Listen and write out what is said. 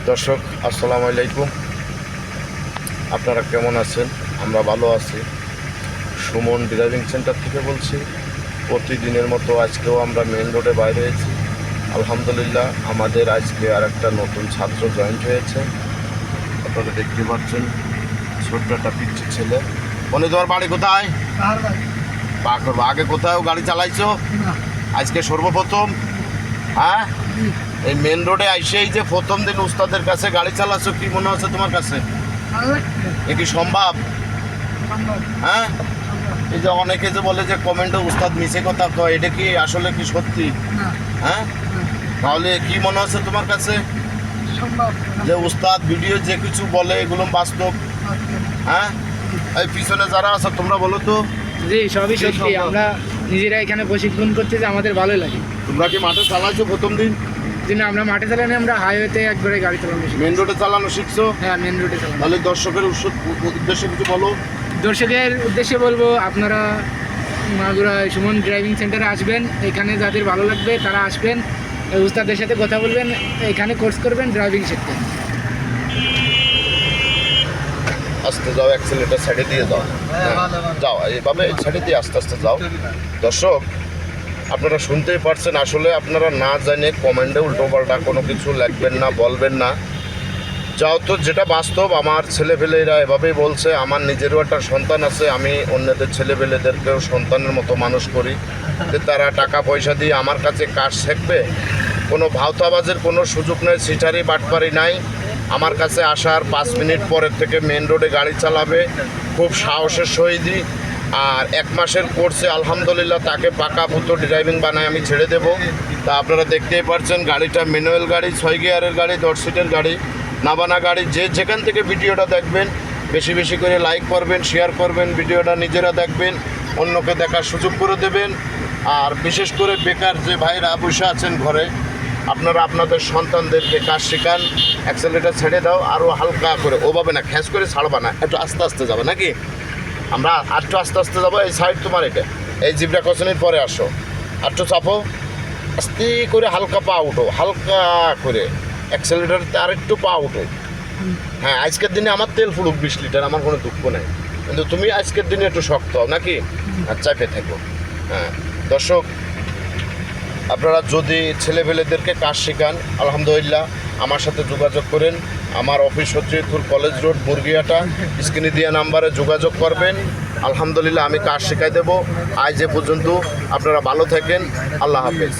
দর্শক আসসালামু আলাইকুম, আপনারা কেমন আছেন? আমরা ভালো আছি। সুমন ড্রাইভিং সেন্টার থেকে বলছি। প্রতিদিনের মতো আজকেও আমরা মেন রোডে বাইরে হয়েছি। আলহামদুলিল্লাহ, আমাদের আজকে আর একটা নতুন ছাত্র জয়েন্ট হয়েছে। আপনারা দেখতে পাচ্ছেন, ছোট্ট একটা পিচ্ছি ছেলে। উনি তোমার বাড়ি কোথায়? আগে কোথাও গাড়ি চালাইছো? আজকে সর্বপ্রথম? হ্যাঁ, এই মেন রোডে আইসে এই যে প্রথম দিন উস্তাদের কাছে গাড়ি চালাচ্ছ, কি মনে হচ্ছে তোমার কাছে? এ কি সম্ভব? হ্যাঁ, এই যে অনেকে যে বলে যে কমেন্টে উস্তাদ মিছে কথা কয়, এটা কি আসলে কি সত্যি? হ্যাঁ, তাহলে কি মনে হচ্ছে তোমার কাছে যে উস্তাদ ভিডিও যে কিছু বলে এগুলো বাস্তব? হ্যাঁ, এই পিছনে যারা আছে তোমরা বলো তো। জি, সবই সত্যি। আমরা নিজেরা এখানে প্রশিক্ষণ করতে যে আমাদের ভালো লাগে। তোমরা কি মাঠে চালাইছো প্রথম দিন? যে না, আমরা মাঠে চালানি, আমরা হাইওয়েতে একবারে গাড়ি চালানো শিখি। মেন রোডে চালানো শিখছো? হ্যাঁ, মেন রোডে চালানো। তাহলে দর্শকের উদ্দেশ্যে কিছু বলো। দর্শকের উদ্দেশ্যে বলবো, আপনারা মাগুরা সুমন ড্রাইভিং সেন্টারে আসবেন। এখানে যাদের ভালো লাগবে তারা আসবেন, উস্তাদের সাথে কথা বলবেন, এখানে কোর্স করবেন, ড্রাইভিং শিখবেন। আস্তে যাও, অ্যাক্সিলেটার সাইডে দিয়ে যাও। যাও, এইভাবে সাইডে দিয়ে আস্তে আস্তে যাও। দর্শক, আপনারা শুনতেই পারছেন, আসলে আপনারা না জানে কমেন্টে উল্টোপাল্টা কোনো কিছু লিখবেন না, বলবেন না। যাও তো, যেটা বাস্তব। আমার ছেলেপেলেরা এভাবেই বলছে। আমার নিজেরও একটা সন্তান আছে, আমি অন্যদের ছেলেপেলেদেরকেও সন্তানের মতো মানুষ করি। যে তারা টাকা পয়সা দিয়ে আমার কাছে কাজ শিখবে, কোনো ভাওতাবাজের কোনো সুযোগ নেই, সিটারি বাটপারি নাই। আমার কাছে আসার 5 মিনিট পরের থেকে মেন রোডে গাড়ি চালাবে, খুব সাহসের সহিতই। আর 1 মাসের কোর্সে আলহামদুলিল্লাহ তাকে পাকা পুতো ড্রাইভিং বানায় আমি ছেড়ে দেবো। তা আপনারা দেখতেই পাচ্ছেন, গাড়িটা ম্যানুয়াল গাড়ি, 6 গিয়ারের গাড়ি, 10 সিটের গাড়ি, নাবানা গাড়ি। যেখান থেকে ভিডিওটা দেখবেন বেশি বেশি করে লাইক করবেন, শেয়ার করবেন, ভিডিওটা নিজেরা দেখবেন, অন্যকে দেখার সুযোগ করে দেবেন। আর বিশেষ করে বেকার যে ভাইরা বসে আছেন ঘরে, আপনারা আপনাদের সন্তানদেরকে কাজ শেখান। অ্যাক্সেলেটার ছেড়ে দাও, আরও হালকা করে, ওভাবে না খ্যাস করে ছাড়বা না, একটু আস্তে আস্তে যাবে নাকি? আমরা আরেকটু আস্তে আস্তে যাবো। এই সাইড তোমার, এটা এই জিব্রা ক্রসিংয়ের পরে আসো, আরেকটু চাপো, আস্তে করে হালকা পা উঠো, হালকা করে অ্যাক্সেলেটারতে আরেকটু পা উঠো। হ্যাঁ, আজকের দিনে আমার তেল ফুলুক 20 লিটার, আমার কোনো দুঃখ নেই, কিন্তু তুমি আজকের দিনে একটু শক্ত হও নাকি, আর চাপে থাকো। হ্যাঁ দর্শক, আপনারা যদি ছেলেপেলেদেরকে কাজ শেখান, আলহামদুলিল্লাহ আমার সাথে যোগাযোগ করেন। আমার অফিস হচ্ছে কলেজ রোড, মুরগিয়াটা। স্ক্রিনে দেওয়া নাম্বারে যোগাযোগ করবেন। আলহামদুলিল্লাহ আমি কাজ শেখাই দেবো। আজ এ পর্যন্ত, আপনারা ভালো থাকেন। আল্লাহ হাফেজ।